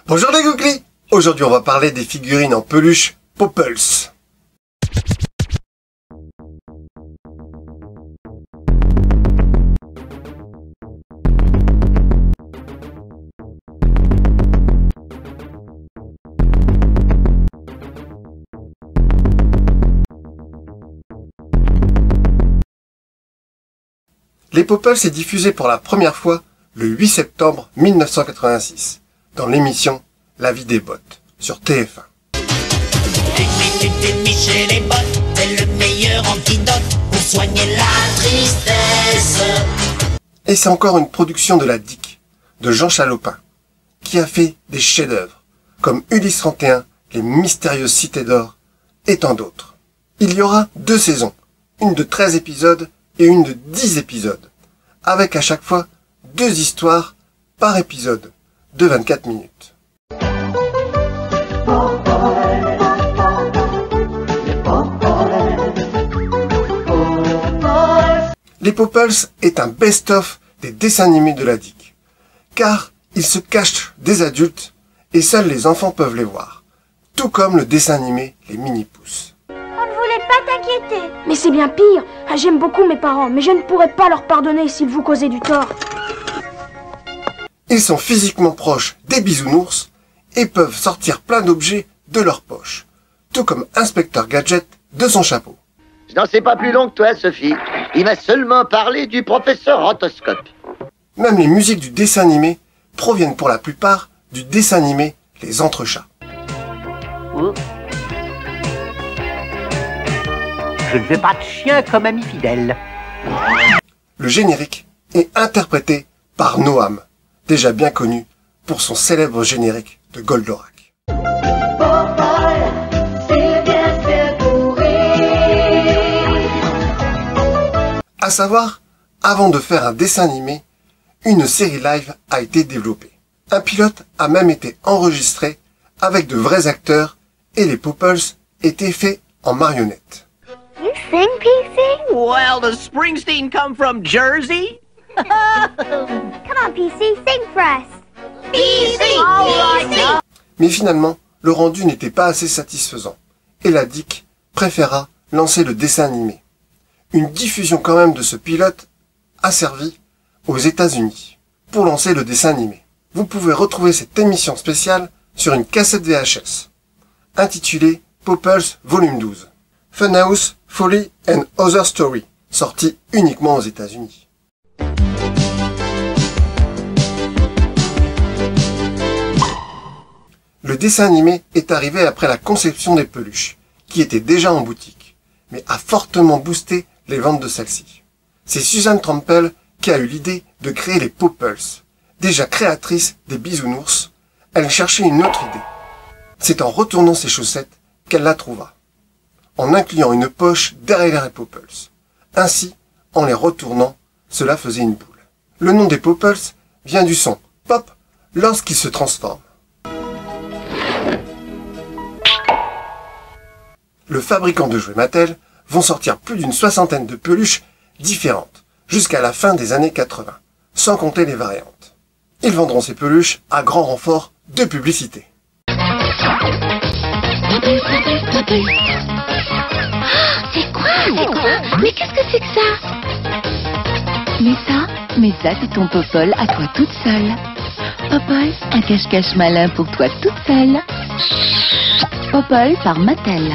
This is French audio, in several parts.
Bonjour les googlis. Aujourd'hui on va parler des figurines en peluche Popples. Les Popples est diffusé pour la première fois le 8 septembre 1986 dans l'émission La vie des bottes sur TF1. Michel les bottes, c'est le meilleur antidote pour soigner la tristesse. Et c'est encore une production de la DIC, de Jean Chalopin, qui a fait des chefs-d'œuvre comme Ulysse 31, Les Mystérieuses Cités d'Or et tant d'autres. Il y aura 2 saisons, une de 13 épisodes et une de 10 épisodes, avec à chaque fois 2 histoires par épisode de 24 minutes. Les Popples est un best-of des dessins animés de la DIC, car ils se cachent des adultes et seuls les enfants peuvent les voir, tout comme le dessin animé Les Mini-Pousses. On ne voulait pas t'inquiéter. Mais c'est bien pire. J'aime beaucoup mes parents, mais je ne pourrais pas leur pardonner s'ils vous causaient du tort. Ils sont physiquement proches des bisounours et peuvent sortir plein d'objets de leur poche, tout comme Inspecteur Gadget de son chapeau. Je n'en sais pas plus long que toi, Sophie. Il m'a seulement parlé du professeur Rotoscope. Même les musiques du dessin animé proviennent pour la plupart du dessin animé Les Entrechats. Oh. Je ne veux pas de chien comme ami fidèle. Le générique est interprété par Noam, déjà bien connu pour son célèbre générique de Goldorak. À savoir, avant de faire un dessin animé, une série live a été développée. Un pilote a même été enregistré avec de vrais acteurs et les Popples étaient faits en marionnettes. You sing, PC? Well, does Springsteen come from Jersey? Come on, PC, sing for us. Mais finalement, le rendu n'était pas assez satisfaisant et la DIC préféra lancer le dessin animé. Une diffusion quand même de ce pilote a servi aux États-Unis pour lancer le dessin animé. Vous pouvez retrouver cette émission spéciale sur une cassette VHS intitulée Popples Volume 12, Funhouse, Folly and Other Story, sortie uniquement aux États-Unis. Le dessin animé est arrivé après la conception des peluches, qui étaient déjà en boutique, mais a fortement boosté les ventes de celles-ci. C'est Suzanne Trampel qui a eu l'idée de créer les Popples. Déjà créatrice des bisounours, elle cherchait une autre idée. C'est en retournant ses chaussettes qu'elle la trouva, en incluant une poche derrière les Popples. Ainsi, en les retournant, cela faisait une boule. Le nom des Popples vient du son pop lorsqu'ils se transforment. Le fabricant de jouets Mattel vont sortir plus d'une 60aine de peluches différentes, jusqu'à la fin des années 80, sans compter les variantes. Ils vendront ces peluches à grand renfort de publicité. C'est quoi? Mais qu'est-ce que c'est que ça? Mais ça c'est ton Popol à toi toute seule. Popol, un cache-cache malin pour toi toute seule. Popol par Mattel.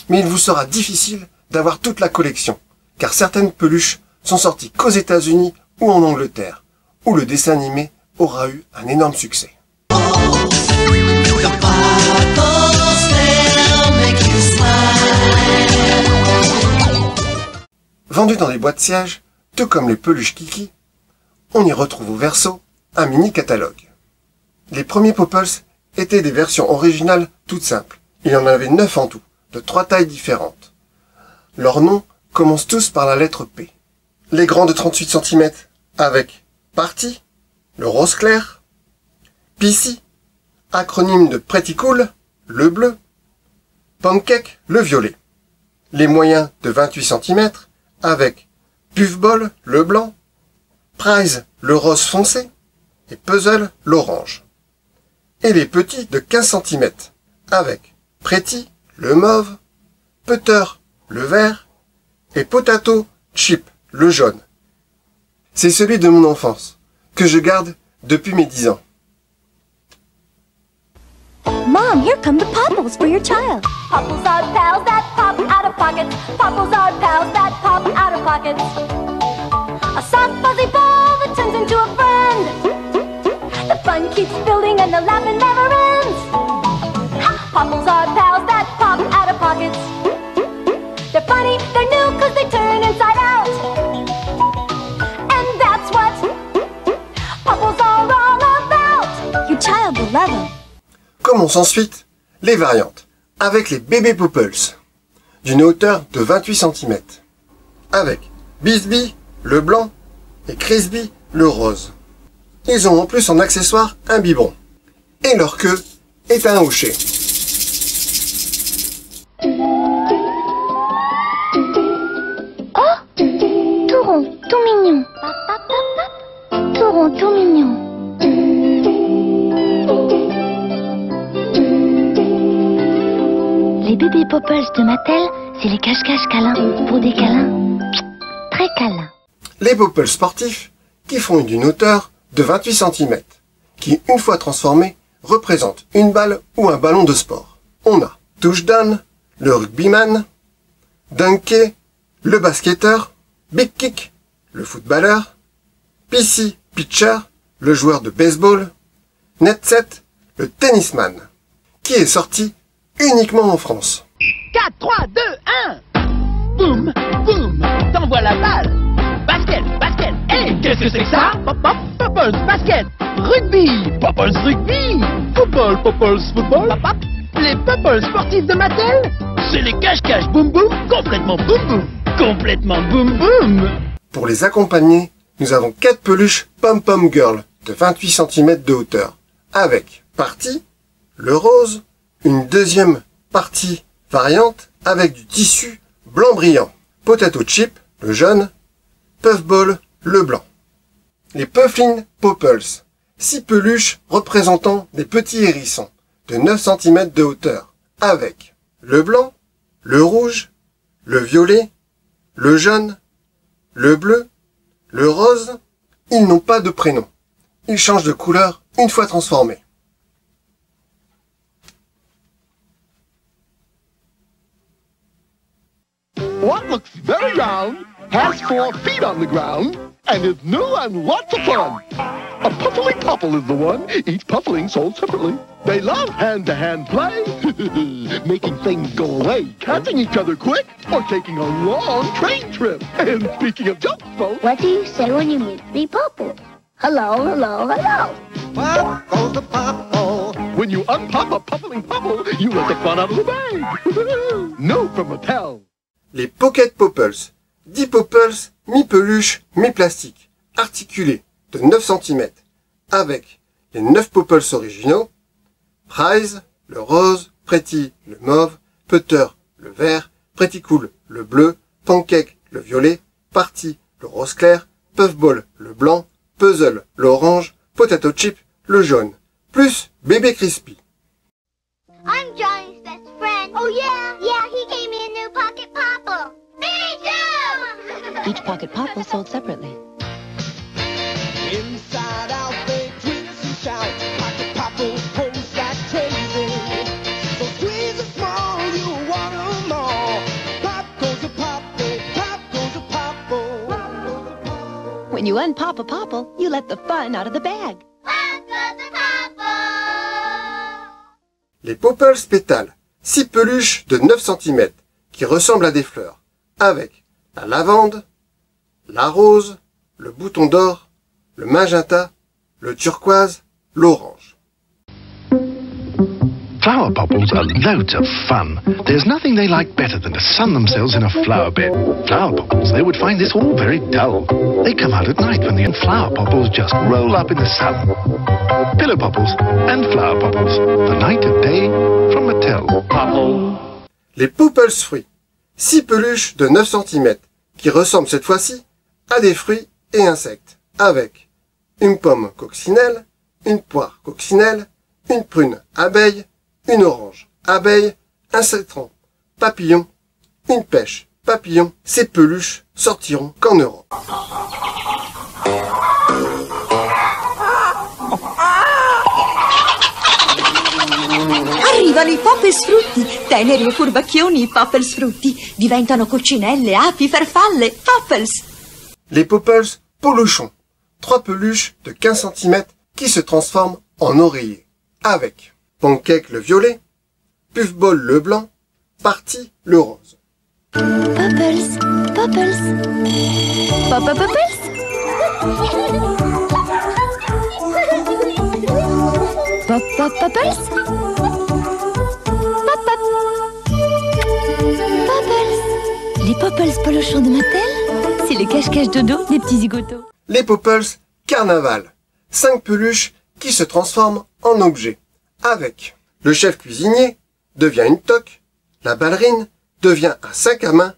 Mais il vous sera difficile d'avoir toute la collection, car certaines peluches sont sorties qu'aux États-Unis ou en Angleterre, où le dessin animé aura eu un énorme succès. Vendus dans des boîtes sièges, tout comme les peluches Kiki, on y retrouve au verso un mini catalogue. Les premiers Popples étaient des versions originales toutes simples. Il y en avait 9 en tout, de 3 tailles différentes. Leurs noms commencent tous par la lettre P. Les grands de 38 cm avec Party, le rose clair, PC, acronyme de Pretty Cool, le bleu, Pancake, le violet. Les moyens de 28 cm avec Puffball, le blanc, Prize, le rose foncé, et Puzzle l'orange. Et les petits de 15 cm, avec Pretty le mauve, Putter le vert et Potato Chip le jaune. C'est celui de mon enfance, que je garde depuis mes 10 ans. Mom, here come the Popples for your child. Popples are pals that pop out of pockets. Popples are pals that pop out of pockets. A soft fuzzy ball that turns into a friend. The fun keeps building and the laughing never ends. Popples are pals that pop out of pockets. They're funny, they're new cause they turn inside out. And that's what Popples are all about. Your child will love them. Commence ensuite les variantes, avec les bébés Popples, d'une hauteur de 28 cm, avec Bisbee le blanc et Crispy le rose. Ils ont en plus en accessoire un biberon, et leur queue est un hochet. Oh, tout rond, tout mignon. Tout rond, tout mignon. Les bébés Popples de Mattel, c'est les cache-cache câlins pour des câlins très câlins. Les Popples sportifs qui font d'une hauteur de 28 cm, qui une fois transformés représentent une balle ou un ballon de sport. On a Touchdown, le rugbyman, Dunkey, le basketteur, Big Kick, le footballeur, PC Pitcher, le joueur de baseball, Netset, le tennisman, qui est sorti uniquement en France. 4, 3, 2, 1. Boum, boum, t'envoies la balle. Basket, basket, hey, qu'est-ce que c'est que ça? Pop, pop, Popples, basket. Rugby, Popples, rugby. Football, Popples, football. Pop, pop. Les Popples sportifs de Mattel, c'est les cache-cache boum boum, complètement boum boum. Complètement boum boum. Pour les accompagner, nous avons 4 peluches Pom Pom Girl de 28 cm de hauteur, avec partie, le rose, une deuxième partie variante avec du tissu blanc brillant, Potato Chip, le jaune, Puffball, le blanc. Les Puffin Popples, 6 peluches représentant des petits hérissons de 9 cm de hauteur, avec le blanc, le rouge, le violet, le jaune, le bleu, le rose. Ils n'ont pas de prénom. Ils changent de couleur une fois transformés. What looks very round, has 4 feet on the ground, and is new and lots of fun. A Puffling Popple is the one, each Puffling sold separately. They love hand-to-hand play, making things go away, catching each other quick, or taking a long train trip. And speaking of jumps, folks... What do you say when you meet 3 Popples? Hello, hello, hello. Pop goes the Popple. When you unpop a Puffling Popple, you let the fun out of the bag. No from Mattel. Les Pocket Popples, 10 Popples mi-peluche, mi-plastique, articulés de 9 cm, avec les 9 Popples originaux, Prize, le rose, Pretty, le mauve, Putter, le vert, Pretty Cool, le bleu, Pancake, le violet, Party, le rose clair, Puffball, le blanc, Puzzle, l'orange, Potato Chip, le jaune, plus Bébé Crispy. I'm Johnny's best friend. Oh, yeah? Yeah, he gave me a new pocket popple. Me too! Each pocket popple sold separately. Inside out they twist and shout. Pocket popple pulls like crazy. So squeeze and small, you want them all. Pop goes a popple, pop goes a popple. When you unpop a popple, you let the fun out of the bag. Pop goes a popple! Les Popples pétales, 6 peluches de 9 cm, qui ressemblent à des fleurs, avec la lavande, la rose, le bouton d'or, le magenta, le turquoise, l'orange. Flower popples are loads of fun. There's nothing they like better than to sun themselves in a flower bed. Flower popples, they would find this all very dull. They come out at night when the flower popples just roll up in the sun. Pillow popples and flower popples. The night and day from Mattel. Les Popples fruits, 6 peluches de 9 cm, qui ressemblent cette fois-ci à des fruits et insectes, avec une pomme coccinelle, une poire coccinelle, une prune abeille, une orange abeille, un citron papillon, une pêche papillon. Ces peluches sortiront qu'en Europe. Arrivano i Poppels frutti, teneri e furbacchioni i Poppels frutti. Diventano coccinelle, api, farfalle, Poppels. Les Poppels peluchons. 3 peluches de 15 cm qui se transforment en oreiller. Avec Pancake le violet, Puffball le blanc, Party le rose. Popples, Popples, Papa Popples. Pop Pop Popples. Pop Pop. Popples. Les Popples peluchons de Mattel, c'est le cache-cache dodo des petits zigotos. Les Popples carnaval. 5 peluches qui se transforment en objets. Avec le chef cuisinier devient une toque, la ballerine devient un sac à main,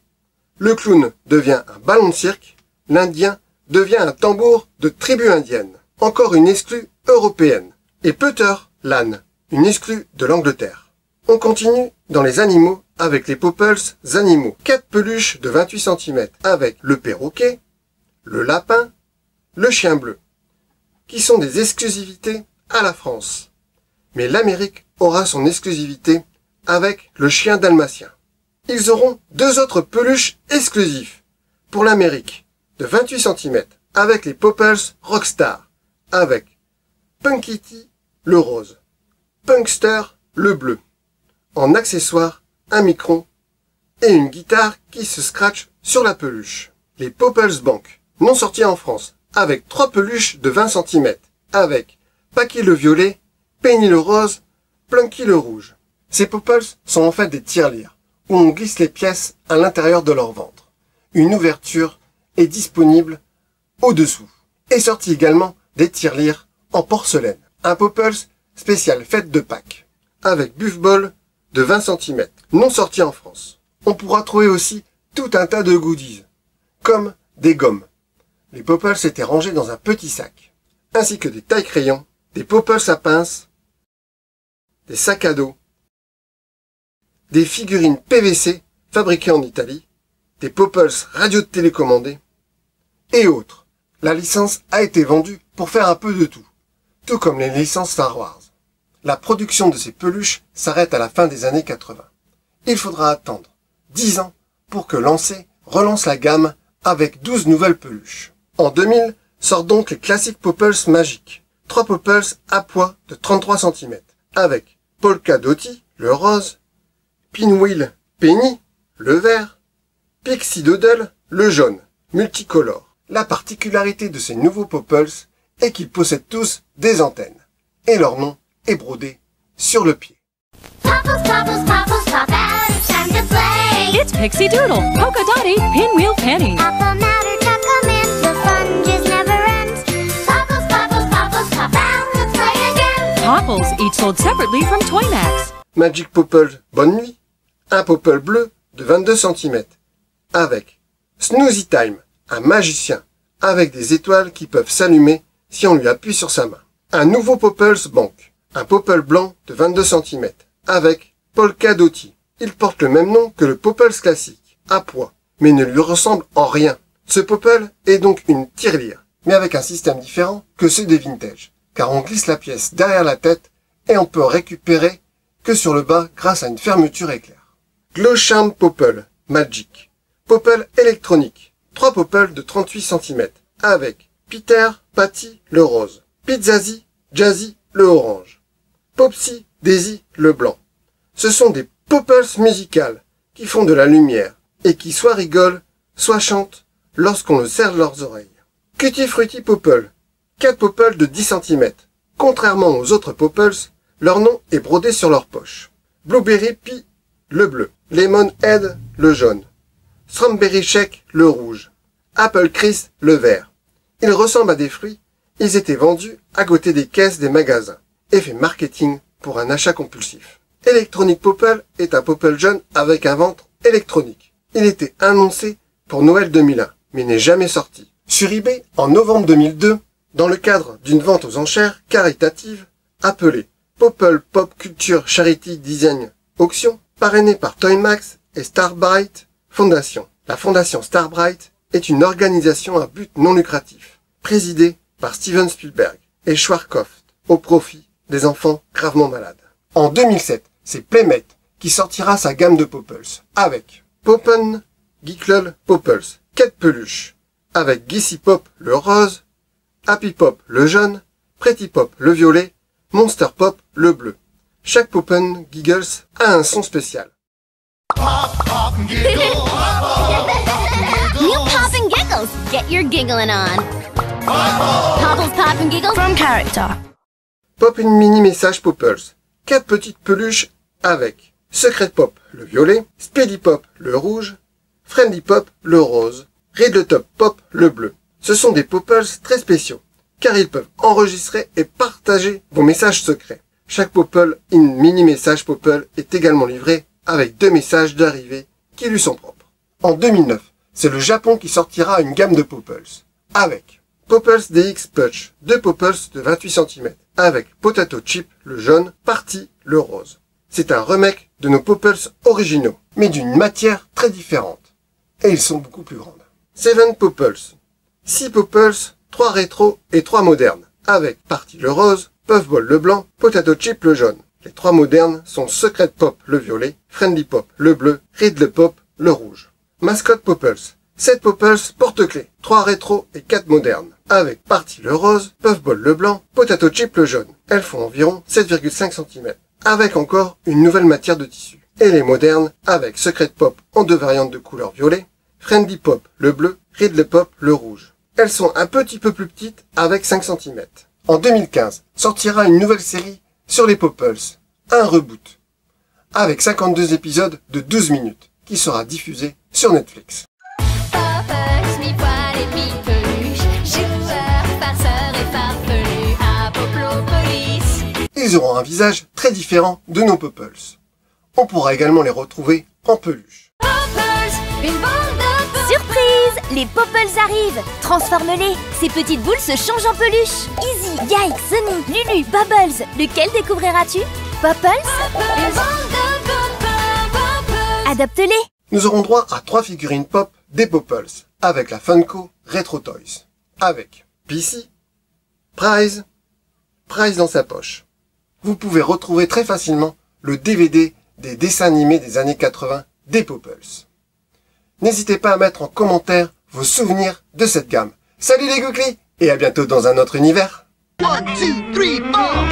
le clown devient un ballon de cirque, l'indien devient un tambour de tribu indienne. Encore une exclue européenne. Et Peter, l'âne, une exclue de l'Angleterre. On continue dans les animaux avec les Popples animaux. 4 peluches de 28 cm avec le perroquet, le lapin, le chien bleu, qui sont des exclusivités à la France. Mais l'Amérique aura son exclusivité avec le chien dalmatien. Ils auront 2 autres peluches exclusifs pour l'Amérique de 28 cm avec les Popples Rockstar, avec Punkitty le rose, Punkster le bleu. En accessoire, un micron et une guitare qui se scratche sur la peluche. Les Popples Bank, non sortis en France, avec 3 peluches de 20 cm, avec Packy le violet, Penny le rose, Plunky le rouge. Ces Popples sont en fait des tirelires, où on glisse les pièces à l'intérieur de leur ventre. Une ouverture est disponible au-dessous. Et sorti également des tirelires en porcelaine. Un Popples spécial fête de Pâques, avec Buffball de 20 cm, non sorti en France. On pourra trouver aussi tout un tas de goodies, comme des gommes. Les Popples étaient rangés dans un petit sac, ainsi que des tailles-crayons, des Popples à pince, des sacs à dos, des figurines PVC fabriquées en Italie, des Popples radio-télécommandés, et autres. La licence a été vendue pour faire un peu de tout comme les licences Star Wars. La production de ces peluches s'arrête à la fin des années 80. Il faudra attendre 10 ans pour que Lancé relance la gamme avec 12 nouvelles peluches. En 2000, sort donc les classiques Popples magiques. 3 Popples à poids de 33 cm, avec Polka Dotty, le rose, Pinwheel Penny, le vert, Pixie Doodle, le jaune, multicolore. La particularité de ces nouveaux Popples est qu'ils possèdent tous des antennes, et leur nom est brodé sur le pied. Popples, Popples, Popples, pop out, it's time to play. It's Pixie Doodle, Polka Dotty, Pinwheel Penny. Apple Matter, Chuck 'em in, the fun just never ends. Popples, Popples, Popples, pop out, let's play again. Popples, each sold separately from Toymax. Magic Popple Bonne Nuit, un Popple bleu de 22 cm, avec Snoozy Time, un magicien, avec des étoiles qui peuvent s'allumer si on lui appuie sur sa main. Un nouveau Popples Bank, un Popple blanc de 22 cm, avec Polka Dotty. Il porte le même nom que le Popples classique, à poids, mais ne lui ressemble en rien. Ce Popple est donc une tirelire, mais avec un système différent que ceux des vintage, car on glisse la pièce derrière la tête et on peut récupérer que sur le bas grâce à une fermeture éclair. Glow Charm Popple Magic, Popple électronique, 3 Popples de 38 cm, avec Peter, Patty, le rose, Pizzazi, Jazzy, le orange, Popsy, Daisy, le blanc. Ce sont des Popples musicales qui font de la lumière et qui soit rigolent, soit chantent lorsqu'on le serre leurs oreilles. Cutie Fruity Popple, 4 Popples de 10 cm. Contrairement aux autres Popples, leur nom est brodé sur leur poche. Blueberry Pea, le bleu, Lemon Head, le jaune, Strawberry Shake, le rouge, Apple Crisp, le vert. Ils ressemblent à des fruits, ils étaient vendus à côté des caisses des magasins. Effet marketing pour un achat compulsif. Electronic Popple est un Popple jaune avec un ventre électronique. Il était annoncé pour Noël 2001, mais n'est jamais sorti. Sur eBay, en novembre 2002, Dans le cadre d'une vente aux enchères caritative appelée Popple Pop Culture Charity Design Auction, parrainée par Toymax et Starbright Foundation. La fondation Starbright est une organisation à but non lucratif, présidée par Steven Spielberg et Schwarzkopf, au profit des enfants gravement malades. En 2007, c'est Playmate qui sortira sa gamme de Popples, avec Poppen Geeklull Popples, 4 peluches, avec Gissy Pop le rose, Happy Pop le jaune, Pretty Pop le violet, Monster Pop le bleu. Chaque Poppen Giggles a un son spécial. New Pop and Giggles. Get your giggling on. Popples Pop and Giggles from Character. Pop une mini message Popples. 4 petites peluches avec Secret Pop le violet, Speedy Pop le rouge, Friendly Pop le rose, Riddletop Pop le bleu. Ce sont des Popples très spéciaux, car ils peuvent enregistrer et partager vos messages secrets. Chaque Popple in mini message Popple est également livré avec 2 messages d'arrivée qui lui sont propres. En 2009, c'est le Japon qui sortira une gamme de Popples, avec Popples DX Punch, 2 Popples de 28 cm, avec Potato Chip le jaune, Party le rose. C'est un remake de nos Popples originaux, mais d'une matière très différente. Et ils sont beaucoup plus grandes. 7 Popples. 6 Popples, 3 rétro et 3 modernes, avec Party le rose, Puffball le blanc, Potato Chip le jaune. Les 3 modernes sont Secret Pop le violet, Friendly Pop le bleu, Riddle Pop le rouge. Mascot Popples. 7 Popples porte-clés, 3 rétro et 4 modernes, avec Party le rose, Puffball le blanc, Potato Chip le jaune. Elles font environ 7,5 cm, avec encore une nouvelle matière de tissu. Et les modernes, avec Secret Pop en 2 variantes de couleur violet, Friendly Pop le bleu, Riddle Pop le rouge. Elles sont un petit peu plus petites, avec 5 cm. En 2015, sortira une nouvelle série sur les Popples, un reboot, avec 52 épisodes de 12 minutes, qui sera diffusé sur Netflix. Popples, mi-poil et mi-peluche, joueurs, farceurs et farfelus à Poplopolis. Ils auront un visage très différent de nos Popples. On pourra également les retrouver en peluche. Popples, une bande de Surprise! Les Popples arrivent! Transforme-les! Ces petites boules se changent en peluche! Easy, Yike, Sunny, Lulu, Bubbles! Lequel découvriras-tu? Popples? une bande de Popples. Adopte-les! Nous aurons droit à 3 figurines pop des Popples, avec la Funko Retro Toys, avec PC, Prize dans sa poche. Vous pouvez retrouver très facilement le DVD des dessins animés des années 80 des Popples. N'hésitez pas à mettre en commentaire vos souvenirs de cette gamme. Salut les Googly et à bientôt dans un autre univers. 1, 2, 3, 4.